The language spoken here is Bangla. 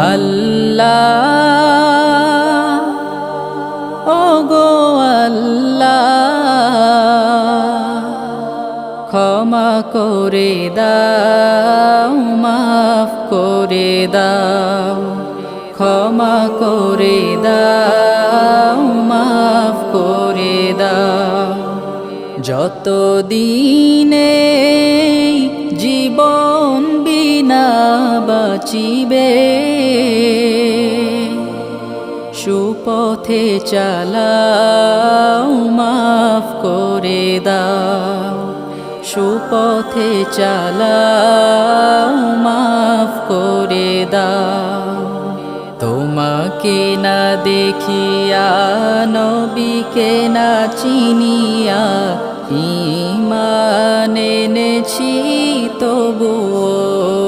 আল্লাহ ওগো আল্লাহ ক্ষমা করে দাও মাফ করে দাও ক্ষমা করে দাও মাফ করে দাও যত দিনে জীবন বিনা বাঁচিবে সুপথে চালাও মাফ করে দাও সুপথে চালাও মাফ করে দাও তোমাকে না দেখিয়া নবীকে না চিনিয়া ঈমান এনেছি তবুও